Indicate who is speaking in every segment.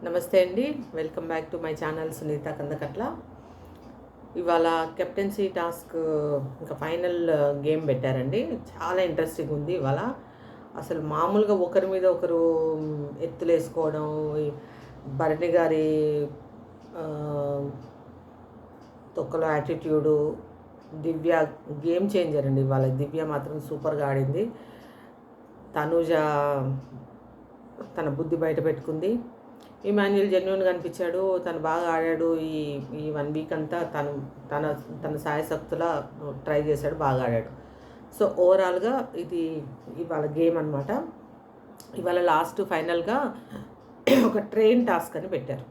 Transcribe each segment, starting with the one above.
Speaker 1: నమస్తే అండి. Welcome back to my channel Sunitha Kandakatla. ఇవాళ కెప్టెన్సీ టాస్క్ ఇంకా ఫైనల్ గేమ్ పెట్టారండి. చాలా ఇంట్రెస్టింగ్ ఉంది ఇవాళ. అసలు మామూలుగా ఒకరి మీద ఒకరు ఎత్తులేసుకోవడం, భరణి గారి తొక్కలో యాటిట్యూడు, దివ్య గేమ్ చేంజర్ అండి ఇవాళ. దివ్య మాత్రం సూపర్గా ఆడింది. తనూజ తన బుద్ధి బయట పెట్టుకుంది. ఇమాన్యుయల్ జెన్యున్గా అనిపించాడు. తను బాగా ఆడాడు. ఈ ఈ 1 వీక్ అంతా తన తన సాయశక్తులా ట్రై చేశాడు, బాగా ఆడాడు. సో ఓవరాల్గా ఇది ఇవాళ గేమ్ అనమాట. ఇవాళ లాస్ట్ ఫైనల్గా ఒక ట్రైన్ టాస్క్ అని పెట్టారు.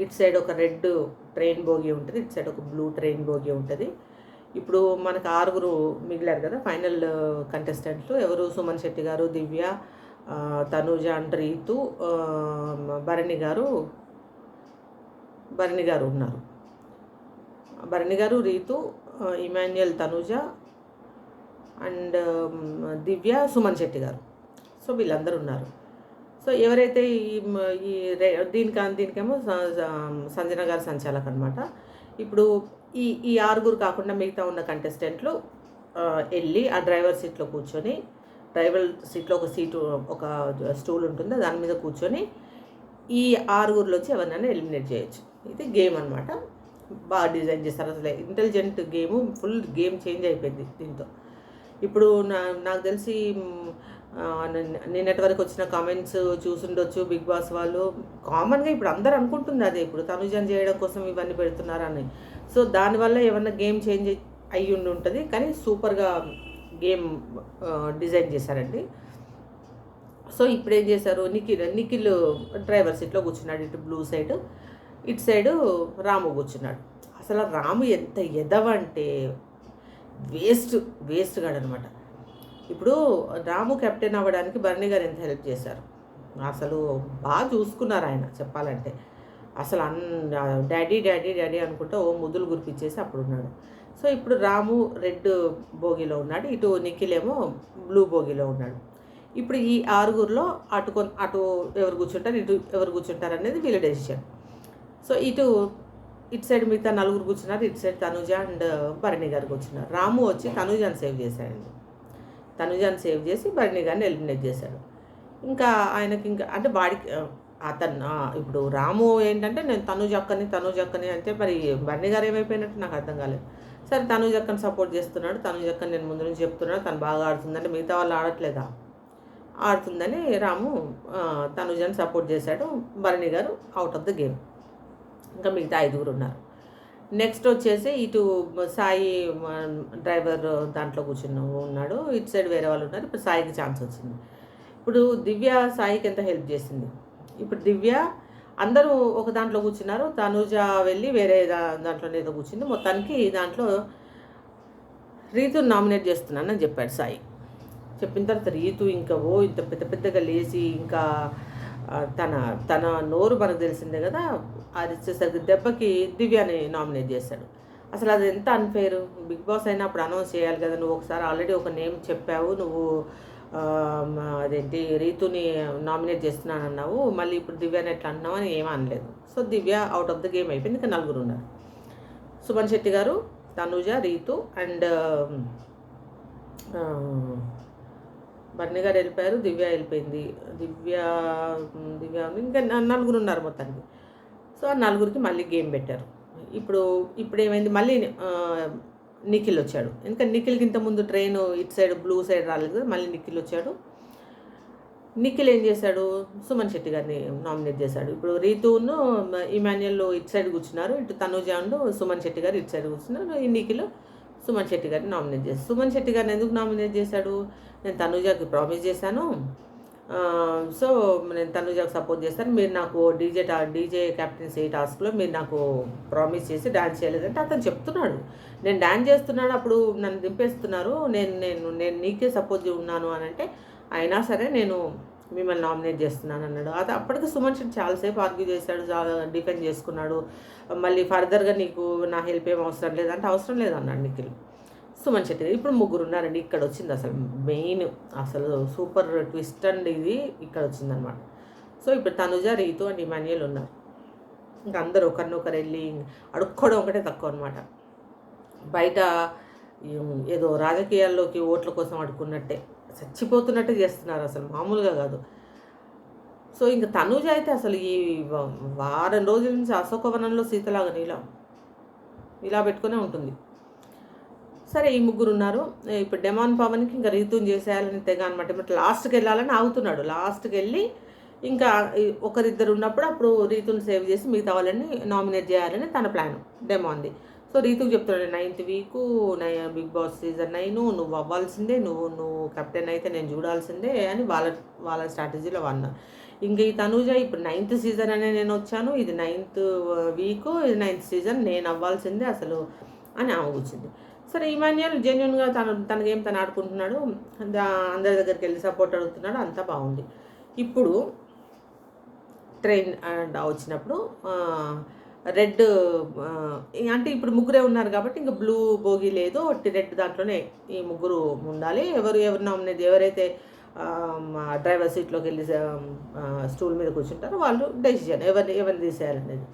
Speaker 1: ఇటు సైడ్ ఒక రెడ్ ట్రైన్ బోగి ఉంటుంది, ఇటు సైడ్ ఒక బ్లూ ట్రైన్ బోగి ఉంటుంది. ఇప్పుడు మనకు 6 మిగిలారు కదా ఫైనల్ కంటెస్టెంట్లు. ఎవరు? సుమన్ శెట్టి గారు, దివ్య, తనూజ అండ్ రీతు, భరణి గారు ఉన్నారు. భరణి గారు, రీతు, ఇమాన్యుయల్, తనూజ అండ్ దివ్య, సుమన్ శెట్టి గారు. సో వీళ్ళందరూ ఉన్నారు. సో ఎవరైతే దీనికేమో సంజన గారు సంచాలక్ అనమాట. ఇప్పుడు ఈ 6 కాకుండా మిగతా ఉన్న కంటెస్టెంట్లు వెళ్ళి ఆ డ్రైవర్ సీట్లో కూర్చొని, డ్రైవర్ సీట్లో ఒక స్టూల్ ఉంటుంది, దాని మీద కూర్చొని ఈ 6 ఎవరినైనా ఎలిమినేట్ చేయొచ్చు. ఇది గేమ్ అనమాట. బాగా డిజైన్ చేస్తారు. అసలు intelligent game, full game change అయిపోయింది దీంతో. ఇప్పుడు నాకు తెలిసి నిన్నటి వరకు వచ్చిన కామెంట్స్ చూసుండొచ్చు బిగ్ బాస్ వాళ్ళు. కామన్గా ఇప్పుడు అందరు అనుకుంటుంది అదే, ఇప్పుడు తనుజన్ చేయడం కోసం ఇవన్నీ పెడుతున్నారని. సో దానివల్ల ఏమన్నా గేమ్ చేంజ్ అయ్యి ఉంటుంది. కానీ సూపర్గా గేమ్ డిజైన్ చేశారండి. సో ఇప్పుడు ఏం చేశారు, నిఖిల్ డ్రైవర్ సీట్లో కూర్చున్నాడు, ఇటు బ్లూ సైడ్, ఇటు సైడు రాము కూర్చున్నాడు. అసలు రాము ఎంత ఎదవంటే వేస్ట్ గాడు అనమాట. ఇప్పుడు రాము కెప్టెన్ అవ్వడానికి భరణి గారు ఎంత హెల్ప్ చేశారు. అసలు బాగా చూసుకున్నారు ఆయన చెప్పాలంటే. అసలు డాడీ డాడీ డాడీ అనుకుంటా ముద్దులు గురిపించేసి అప్పుడు ఉన్నాడు. సో ఇప్పుడు రాము రెడ్ బోగిలో ఉన్నాడు, ఇటు నిఖిల్ ఏమో బ్లూ బోగిలో ఉన్నాడు. ఇప్పుడు ఈ 6 అటు ఎవరు కూర్చుంటారు, ఇటు ఎవరు కూర్చుంటారు అనేది వీళ్ళ డెసిషన్. సో ఇటు సైడ్ మిగతా 4 కూర్చున్నారు, ఇటు సైడ్ తనుజ అండ్ భరణి గారు కూర్చున్నారు. రాము వచ్చి తనుజాన్ని సేవ్ చేశాడండి. తనుజాన్ని సేవ్ చేసి భరణి గారిని ఎలిమినేట్ చేశాడు. ఇంకా ఆయనకి ఇంకా అంటే వాడికి ఇప్పుడు రాము ఏంటంటే నేను తనుజ అక్కని అంటే మరి భరణి గారు ఏమైపోయినట్టు నాకు అర్థం కాలేదు. సరే తనుజ అక్కని సపోర్ట్ చేస్తున్నాడు, తనుజ అక్కని నేను ముందు నుంచి చెప్తున్నాడు, తను బాగా ఆడుతుందంటే మిగతా వాళ్ళు ఆడట్లేదా, ఆడుతుందని రాము తనుజని సపోర్ట్ చేశాడు. Bharani garu out of the game. ఇంకా మిగతా 5 ఉన్నారు. నెక్స్ట్ వచ్చేసి ఇటు సాయి డ్రైవర్ దాంట్లో ఉన్నాడు, ఇటు సైడ్ వేరే వాళ్ళు ఉన్నారు. ఇప్పుడు సాయికి ఛాన్స్ వచ్చింది. ఇప్పుడు దివ్య సాయికి ఎంత హెల్ప్ చేసింది. ఇప్పుడు దివ్య అందరూ ఒక దాంట్లో కూర్చున్నారు, తనుజ వెళ్ళి వేరే దాంట్లో ఏదో కూర్చుంది. మొత్తానికి దాంట్లో రీతుని నామినేట్ చేస్తున్నానని చెప్పాడు సాయి. చెప్పిన తర్వాత రీతు ఇంకా ఇంత పెద్దగా లేచి ఇంకా తన నోరు మనకు తెలిసిందే కదా, అది వచ్చేసరికి దెబ్బకి దివ్యాని నామినేట్ చేశాడు. అసలు అది ఎంత అన్ఫెయిర్. బిగ్ బాస్ అయినా అప్పుడు అనౌన్స్ చేయాలి కదా, నువ్వు ఒకసారి ఆల్రెడీ ఒక నేమ్ చెప్పావు, నువ్వు అదేంటి రీతుని నామినేట్ చేస్తున్నాను అన్నావు, మళ్ళీ ఇప్పుడు దివ్యాని ఎట్లా అన్నావు అని ఏమీ అనలేదు. So Divya out of the game అయిపోయింది. ఇంకా 4 ఉన్నారు. సుమన్ శెట్టి గారు, తనుజ, రీతు అండ్ భరణి గారు వెళ్ళిపోయారు, దివ్య వెళ్ళిపోయింది. దివ్య ఇంకా 4 ఉన్నారు మొత్తానికి. సో ఆ 4కి మళ్ళీ గేమ్ పెట్టారు. ఇప్పుడు ఏమైంది, మళ్ళీ నిఖిల్ వచ్చాడు. ఎందుకంటే నిఖిల్కి ఇంతకుముందు ట్రైన్ ఇటు సైడ్ బ్లూ సైడ్ రాలేదు కదా, మళ్ళీ నిఖిల్ వచ్చాడు. నిఖిల్ ఏం చేశాడు, సుమన్ శెట్టి గారిని నామినేట్ చేశాడు. ఇప్పుడు రీతును ఇమాన్యుయల్ ఇటు సైడ్ కూర్చున్నారు, ఇటు తనుజ అండ్ సుమన్ శెట్టి గారు ఇటు సైడ్ కూర్చున్నారు. ఈ నిఖిల్ సుమన్ శెట్టి గారిని నామినేట్ చేశాడు. సుమన్ శెట్టి గారిని ఎందుకు నామినేట్ చేశాడు, నేను తనుజాకి ప్రామిస్ చేశాను, సో నేను తనుజాకి సపోర్ట్ చేస్తాను, మీరు నాకు డీజే క్యాప్టెన్సీ టాస్క్లో మీరు నాకు ప్రామిస్ చేసి డ్యాన్స్ చేయలేదంటే అతను చెప్తున్నాడు, నేను డ్యాన్స్ చేస్తున్నాడు, అప్పుడు నన్ను దింపేస్తున్నారు, నేను నీకే సపోర్ట్ ఉన్నాను అని అంటే, అయినా సరే నేను మిమ్మల్ని నామినేట్ చేస్తున్నాను అన్నాడు. అది అప్పటికి సుమన్ శెట్టి చాలాసేపు ఆర్గ్యూ చేశాడు, చాలా డిఫెండ్ చేసుకున్నాడు. మళ్ళీ ఫర్దర్గా నీకు నా హెల్ప్ ఏం అవసరం లేదంటే అవసరం లేదన్నాడు నిఖిల్. సుమన్ శెట్టి ఇప్పుడు 3 ఉన్నారండి. ఇక్కడ వచ్చింది అసలు మెయిన్, అసలు సూపర్ ట్విస్ట్ అండ్ ఇది ఇక్కడ వచ్చిందనమాట. సో ఇప్పుడు తనుజ, రీతు అండ్ ఇమాన్యుయల్ ఉన్నారు. ఇంకా అందరూ ఒకరినొకరు వెళ్ళి అడుక్కోవడం ఒకటే తక్కువ అనమాట. బయట ఏదో రాజకీయాల్లోకి ఓట్ల కోసం అడుక్కున్నట్టే చచ్చిపోతున్నట్టే చేస్తున్నారు, అసలు మామూలుగా కాదు. సో ఇంకా తనుజ అయితే అసలు ఈ వారం రోజుల నుంచి అశోకవనంలో సీతలాగా ఇలా పెట్టుకునే ఉంటుంది. సరే ఈ ముగ్గురు ఉన్నారు. ఇప్పుడు డెమాన్ పవన్కి ఇంకా రీతుని చేసేయాలని తెగ అనమాట. ఇప్పుడు లాస్ట్కి వెళ్ళాలని ఆగుతున్నాడు. లాస్ట్కి వెళ్ళి ఇంకా ఒకరిద్దరు ఉన్నప్పుడు అప్పుడు రీతుని సేవ్ చేసి మిగతా వాళ్ళని నామినేట్ చేయాలని తన ప్లాన్ డెమాన్ది. సో రీతుకి చెప్తున్నాడు 9th week big boss season 9 నువ్వు అవ్వాల్సిందే, నువ్వు కెప్టెన్ అయితే నేను చూడాల్సిందే అని వాళ్ళ స్ట్రాటజీలో అన్నారు. ఇంకా ఈ తనూజ ఇప్పుడు 9th సీజన్ అనే నేను వచ్చాను, ఇది 9th వీకు, ఇది 9th సీజన్, నేను అవ్వాల్సిందే అసలు అని ఆమె కూర్చుంది. సరే ఇమాన్యుయల్ జెన్యున్గా తనకేం తను ఆడుకుంటున్నాడు, అందరి దగ్గరికి వెళ్ళి సపోర్ట్ అడుగుతున్నాడు, అంతా బాగుంది. ఇప్పుడు ట్రైన్ వచ్చినప్పుడు రెడ్ అంటే ఇప్పుడు ముగ్గురే ఉన్నారు కాబట్టి ఇంకా బ్లూ బోగి లేదు, రెడ్ దాంట్లోనే ఈ ముగ్గురు ఉండాలి. ఎవరు నామినేట్ ఎవరైతే డ్రైవర్ సీట్లోకి వెళ్ళి స్టూల్ మీద కూర్చుంటారో వాళ్ళు డెసిషన్ ఎవరిని తీసేయాలనేది.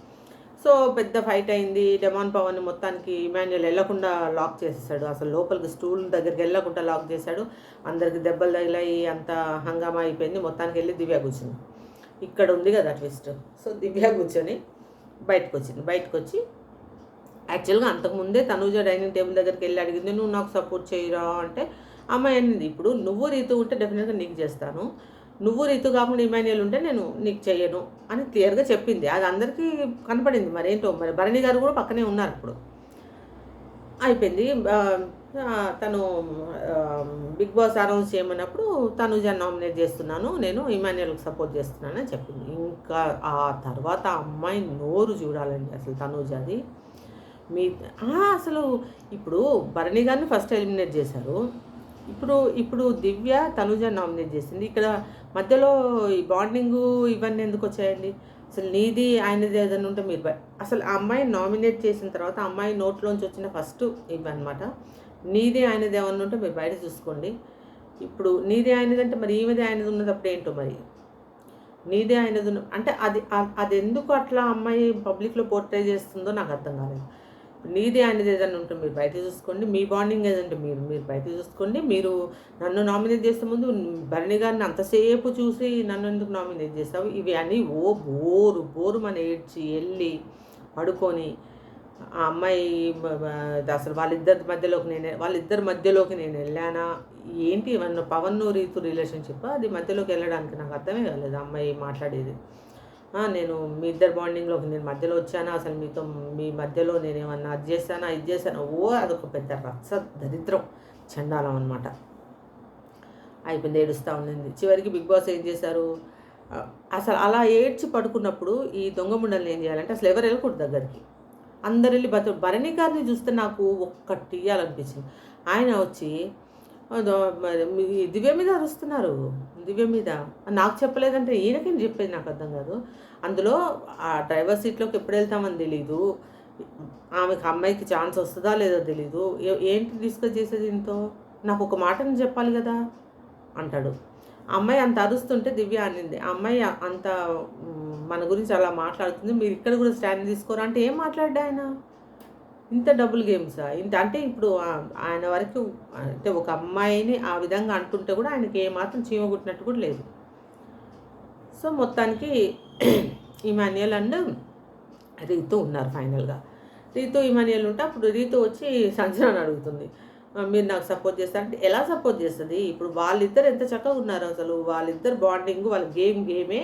Speaker 1: సో పెద్ద ఫైట్ అయింది. డెమాన్ పవన్ మొత్తానికి ఇమాన్యుయల్ వెళ్లకుండా లాక్ చేసేసాడు, అసలు లోపలికి స్టూల్ దగ్గరికి వెళ్ళకుండా లాక్ చేశాడు. అందరికి దెబ్బలు తగిలాయి, అంత హంగామా అయిపోయింది. మొత్తానికి వెళ్ళి దివ్య కూర్చుంది. ఇక్కడ ఉంది కదా ట్విస్ట్. సో దివ్య కూర్చొని బయటకు వచ్చి యాక్చువల్గా అంతకుముందే తనూజ డైనింగ్ టేబుల్ దగ్గరికి వెళ్ళి అడిగింది, నువ్వు నాకు సపోర్ట్ చేయరా అంటే అమ్మాయి అనింది, ఇప్పుడు నువ్వు రీతు ఉంటే డెఫినెట్గా నీకు చేస్తాను, నువ్వు రీతు కాకుండా ఇమాన్యుయల్ ఉంటే నేను నీకు చెయ్యను అని క్లియర్గా చెప్పింది. అది అందరికీ కనపడింది. మరేంటో మరి భరణి గారు కూడా పక్కనే ఉన్నారు. ఇప్పుడు అయిపోయింది. తను బిగ్ బాస్ అనౌన్స్ చేయమన్నప్పుడు తనుజ నామినేట్ చేస్తున్నాను, నేను ఇమాన్యుయల్కి సపోర్ట్ చేస్తున్నానని చెప్పింది. ఇంకా ఆ తర్వాత అమ్మాయి నోరు చూడాలండి అసలు తనుజది. అసలు ఇప్పుడు భరణి గారిని ఫస్ట్ ఎలిమినేట్ చేశారు, ఇప్పుడు దివ్య తనుజ నామినేట్ చేసింది. ఇక్కడ మధ్యలో ఈ బాండింగు ఇవన్నీ ఎందుకు వచ్చాయండి? అసలు నీది ఆయనది ఏదైనా ఉంటే మీరు అసలు ఆ అమ్మాయి నామినేట్ చేసిన తర్వాత అమ్మాయి నోట్లోంచి వచ్చిన ఫస్ట్ ఇవన్నమాట. నీది ఆయనది ఏమన్నా ఉంటే మీరు బయట చూసుకోండి. ఇప్పుడు నీది ఆయనది అంటే మరి ఈమెది ఆయనది ఉన్నప్పుడు ఏంటో మరి నీదే ఆయనది అంటే అది ఎందుకు అట్లా అమ్మాయి పబ్లిక్లో పోర్ట్రే చేస్తుందో నాకు అర్థం కాలేదు. నీది ఆయనది ఏదైనా ఉంటే మీరు బయట చూసుకోండి, మీ బాండింగ్ ఏదంటే మీరు బయట చూసుకోండి. మీరు నన్ను నామినేట్ చేసే ముందు భరణి గారిని అంతసేపు చూసి నన్ను ఎందుకు నామినేట్ చేస్తావు ఇవి అని బోరు మన ఏడ్చి వెళ్ళి పడుకొని ఆ అమ్మాయి అసలు వాళ్ళిద్దరి మధ్యలోకి నేను వెళ్ళానా ఏంటి ఇవన్నీ పవన్ రీతు రిలేషన్షిప్ అది మధ్యలోకి వెళ్ళడానికి నాకు అర్థమే కాలేదు. అమ్మాయి మాట్లాడేది నేను మీ ఇద్దరు బాండింగ్లోకి నేను మధ్యలో వచ్చానా, అసలు మీ మధ్యలో నేను ఏమన్నా అది చేశానా అదొక పెద్ద రచ్చ దరిద్రం చండాలం అనమాట. అయిపోయింది, ఏడుస్తూ ఉండింది. చివరికి బిగ్ బాస్ ఏం చేశారు, అసలు అలా ఏడ్చి పడుకున్నప్పుడు ఈ దొంగ ముండల్ని ఏం చేయాలంటే అసలు ఎవరు వెళ్ళకూడదు దగ్గరికి, అందరు వెళ్ళి భరణి గారిని చూస్తే నాకు ఒక్కటి ఇవ్వాలనిపించింది. ఆయన వచ్చి దివ్య మీద అరుస్తున్నారు, దివ్య మీద నాకు చెప్పలేదంటే ఈయనకేం చెప్పేది నాకు అర్థం కాదు. అందులో ఆ డ్రైవర్ సీట్లోకి ఎప్పుడు వెళ్తామని తెలీదు, అమ్మాయికి ఛాన్స్ వస్తుందా లేదో తెలీదు, ఏంటి డిస్కస్ చేసేది దీంతో, నాకు ఒక మాటని చెప్పాలి కదా అంటాడు. అమ్మాయి అంత అరుస్తుంటే దివ్య అనింది, అమ్మాయి అంత మన గురించి అలా మాట్లాడుతుంది, మీరు ఇక్కడ కూడా స్టాండ్ తీసుకోరా అంటే ఏం మాట్లాడ్డా ఆయన, ఇంత డబుల్ గేమ్సా ఇంత అంటే ఇప్పుడు ఆయన వరకు అంటే ఒక అమ్మాయిని ఆ విధంగా అంటుంటే కూడా ఆయనకి ఏమాత్రం చీమ కుట్టినట్టు కూడా లేదు. సో మొత్తానికి ఇమాన్యుయల్ అండ్ రీతు ఉన్నారు ఫైనల్గా. ఇమాన్యుయల్ ఉంటే అప్పుడు రీతు వచ్చి సంజనాని అడుగుతుంది, మీరు నాకు సపోర్ట్ చేస్తారంటే ఎలా సపోర్ట్ చేస్తుంది, ఇప్పుడు వాళ్ళిద్దరు ఎంత చక్కగా ఉన్నారు, అసలు వాళ్ళిద్దరు బాండింగ్ వాళ్ళ గేమే.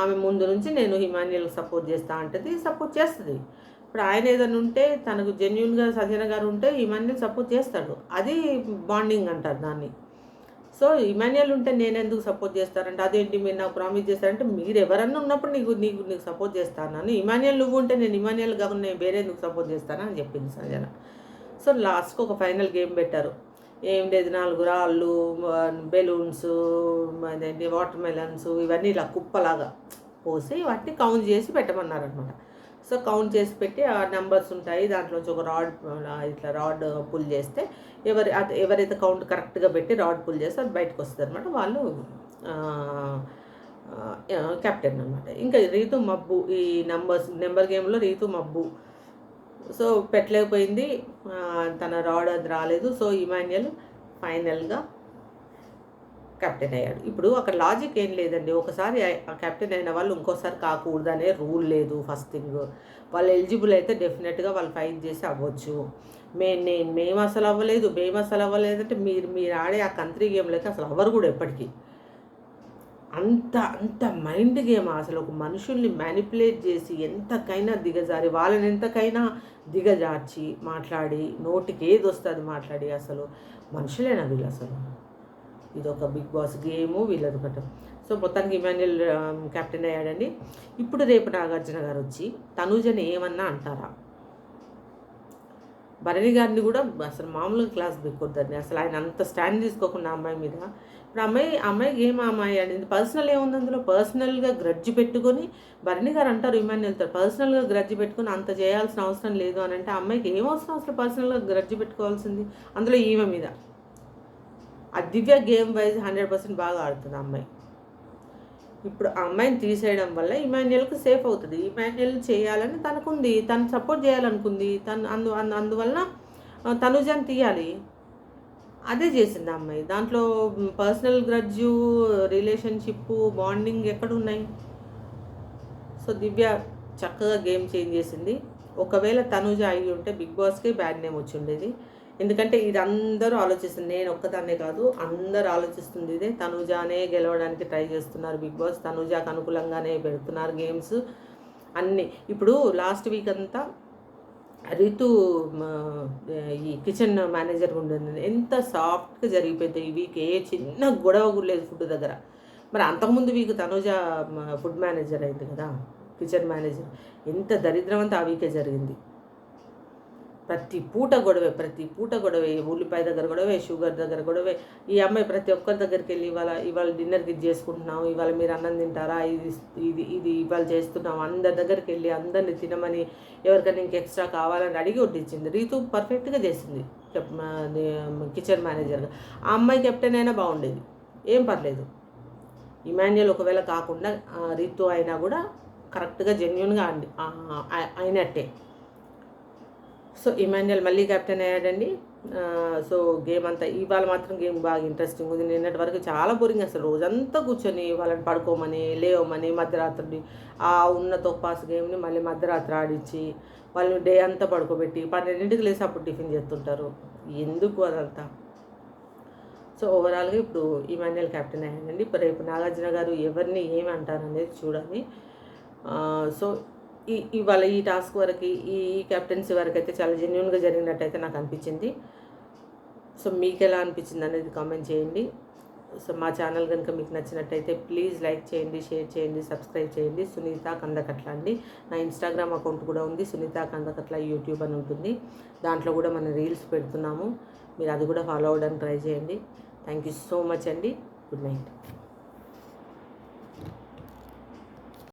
Speaker 1: ఆమె ముందు నుంచి నేను ఇమాన్యుయల్కి సపోర్ట్ చేస్తా అంటది, సపోర్ట్ చేస్తుంది. ఇప్పుడు ఆయన ఏదైనా ఉంటే తనకు జెన్యున్గా సంజన గారు ఉంటే ఇమాన్యుయల్ సపోర్ట్ చేస్తాడు, అది బాండింగ్ అంటారు దాన్ని. సో ఇమాన్యుయల్ ఉంటే నేను ఎందుకు సపోర్ట్ చేస్తానంటే అదేంటి మీరు నాకు ప్రామిస్ చేస్తారంటే మీరు ఎవరన్నా ఉన్నప్పుడు నీకు సపోర్ట్ చేస్తాను, ఇమాన్యుయల్ నువ్వు ఉంటే నేను ఇమాన్యుయల్ కాకుండా నేను వేరే ఎందుకు సపోర్ట్ చేస్తాను అని చెప్పింది సంజన. సో లాస్ట్కి ఒక ఫైనల్ గేమ్ పెట్టారు, ఏం లేదు 4 రాళ్ళు, బెలూన్స్, అదేంటి వాటర్ మెలన్స్ ఇవన్నీ ఇలా కుప్పలాగా పోసి వాటిని కౌంట్ చేసి పెట్టమన్నారనమాట. సో కౌంట్ చేసి పెట్టి ఆ నెంబర్స్ ఉంటాయి, దాంట్లోంచి ఒక రాడ్ పుల్ చేస్తే ఎవరైతే కౌంట్ కరెక్ట్గా పెట్టి రాడ్ పుల్ చేస్తే అది బయటకు వస్తుంది అనమాట. వాళ్ళు కెప్టెన్ అనమాట. ఇంకా రీతు మబ్బు. ఈ నెంబర్ గేమ్‌లో రీతు మబ్బు. సో, పెట్టలేకపోయింది. తన రాడ్ అది రాలేదు. సో, ఇమాన్యుయల్ ఫైనల్‌గా కెప్టెన్ అయ్యాడు. ఇప్పుడు అక్కడ లాజిక్ ఏం లేదండి. ఒకసారి కెప్టెన్ అయిన వాళ్ళు ఇంకోసారి కాకూడదనే రూల్ లేదు ఫస్ట్ థింగ్. వాళ్ళు ఎలిజిబుల్ అయితే డెఫినెట్‌గా వాళ్ళు ఫైట్ చేసి అవ్వచ్చు. మేము అసలు అవ్వలేదు, అంటే మీరు ఆడే ఆ కంట్రీ గేమ్‌లో అయితే అసలు అవ్వరు కూడా ఎప్పటికి. అంత మైండ్ గేమ్ అసలు. ఒక మనుషుల్ని మ్యానిపులేట్ చేసి ఎంతకైనా దిగజారి, వాళ్ళని ఎంతకైనా దిగజార్చి మాట్లాడి, నోటికి ఏది వస్తే అది మాట్లాడి, అసలు మనుషులేనా వీళ్ళు అసలు? ఇదొక బిగ్ బాస్ గేము వీళ్ళదొకట. సో, మొత్తానికి ఇమాన్యుయల్ కెప్టెన్ అయ్యాడండి. ఇప్పుడు రేపు నాగార్జున గారు వచ్చి తనూజని ఏమన్నా అంటారా? భరణి గారిని కూడా అసలు మామూలుగా క్లాస్ పెట్టుకోద్దండి. అసలు ఆయన అంత స్టాండ్ తీసుకోకుండా అమ్మాయి మీద. ఇప్పుడు అమ్మాయికి ఏం అమ్మాయి అనేది పర్సనల్ ఏముంది అందులో? పర్సనల్గా గ్రడ్జ్ పెట్టుకొని భరణి గారు అంటారు ఇమాన్యుయల్తో, పర్సనల్గా గ్రడ్జ్ పెట్టుకొని అంత చేయాల్సిన అవసరం లేదు అని అంటే, అమ్మాయికి ఏం అవసరం అసలు పర్సనల్గా గ్రడ్జ్ పెట్టుకోవాల్సింది? అందులో ఈమె మీద. ఆ దివ్య గేమ్ వైజ్ 100% బాగా ఆడుతుంది ఆ అమ్మాయి. ఇప్పుడు ఆ అమ్మాయిని తీసేయడం వల్ల ఇమాన్యుయల్కి సేఫ్ అవుతుంది. ఇమాన్యుయల్ చేయాలని తనకుంది, తను సపోర్ట్ చేయాలనుకుంది, అందువలన తనుజాని తీయాలి. అదే చేసింది ఆ అమ్మాయి. దాంట్లో పర్సనల్ గ్రడ్జు, రిలేషన్షిప్పు, బాండింగ్ ఎక్కడున్నాయి? సో, దివ్య చక్కగా గేమ్ చేంజ్ చేసింది. ఒకవేళ తనుజ అయి ఉంటే బిగ్ బాస్కి బ్యాడ్ నేమ్ వచ్చి ఉండేది. ఎందుకంటే ఇది అందరూ ఆలోచిస్తుంది, నేను ఒక్కదాన్నే కాదు, అందరూ ఆలోచిస్తుంది ఇదే. తనుజానే గెలవడానికి ట్రై చేస్తున్నారు బిగ్ బాస్. తనుజాకు అనుకూలంగానే పెడుతున్నారు గేమ్స్ అన్నీ. ఇప్పుడు లాస్ట్ వీక్ అంతా రితు ఈ కిచెన్ మేనేజర్ ఉండేది, ఎంత సాఫ్ట్గా జరిగిపోయింది. ఈ వీక్ ఏ చిన్న గొడవ కూడా లేదు ఫుడ్ దగ్గర. మరి అంతకుముందు వీక్ తనుజ ఫుడ్ మేనేజర్ అయింది కదా, కిచెన్ మేనేజర్. ఎంత దరిద్రం అంతా ఆ వీకే జరిగింది. ప్రతి పూట గొడవే. ఉల్లిపాయ దగ్గర గొడవే, షుగర్ దగ్గర గొడవే. ఈ అమ్మాయి ప్రతి ఒక్కరి దగ్గరికి వెళ్ళి ఇవాళ డిన్నర్కి ఇది చేసుకుంటున్నాం, ఇవాళ మీరు అన్నం తింటారా, ఇది ఇవాళ చేస్తున్నాం, అందరి దగ్గరికి వెళ్ళి అందరిని తినమని, ఎవరికైనా ఇంక ఎక్స్ట్రా కావాలని అడిగి వడ్డించింది. రీతు పర్ఫెక్ట్గా చేసింది కిచెన్ మేనేజర్గా. ఆ అమ్మాయి కెప్టెన్ అయినా బాగుండేది, ఏం పర్లేదు. ఇమాన్యుయల్ ఒకవేళ కాకుండా రీతు అయినా కూడా కరెక్ట్గా జెన్యున్గా అయినట్టే. సో, ఇమాన్యుయల్ మళ్ళీ కెప్టెన్ అయ్యాడండి. సో, గేమ్ అంతా ఇవాళ మాత్రం గేమ్ బాగా ఇంట్రెస్టింగ్ ఉంది. నిన్నటి వరకు చాలా బోరింగ్ అసలు. రోజంతా కూర్చొని వాళ్ళని పడుకోమని, లేవమని, మధ్యరాత్రి ఉన్న తొక్పాస్ గేమ్ని మళ్ళీ మధ్యరాత్రి ఆడించి, వాళ్ళు డే అంతా పడుకోబెట్టి 12ంటికి లేసి అప్పుడు టిఫిన్ చేస్తుంటారు. ఎందుకు అదంతా? సో, ఓవరాల్గా ఇప్పుడు ఇమాన్యుయల్ కెప్టెన్ అయ్యాడండి. రేపు నాగార్జున గారు ఎవరిని ఏమి అంటారనేది చూడాలి. సో, ఇవాళ ఈ టాస్క్ వరకు, ఈ కెప్టెన్సీ వరకు అయితే చాలా జెన్యున్గా జరిగినట్టయితే నాకు అనిపించింది. సో, మీకు ఎలా అనిపించింది అనేది కామెంట్ చేయండి. సో, మా ఛానల్ కనుక మీకు నచ్చినట్టయితే ప్లీజ్ లైక్ చేయండి, షేర్ చేయండి, సబ్స్క్రైబ్ చేయండి. సునీత కందకట్ల అండి. నా ఇన్స్టాగ్రామ్ అకౌంట్ కూడా ఉంది, సునీత కందకట్ల యూట్యూబ్ అని ఉంటుంది. దాంట్లో కూడా మనం రీల్స్ పెడుతున్నాము. మీరు అది కూడా ఫాలో అవ్వడానికి ట్రై చేయండి. థ్యాంక్ యూ సో మచ్ అండి. Good night.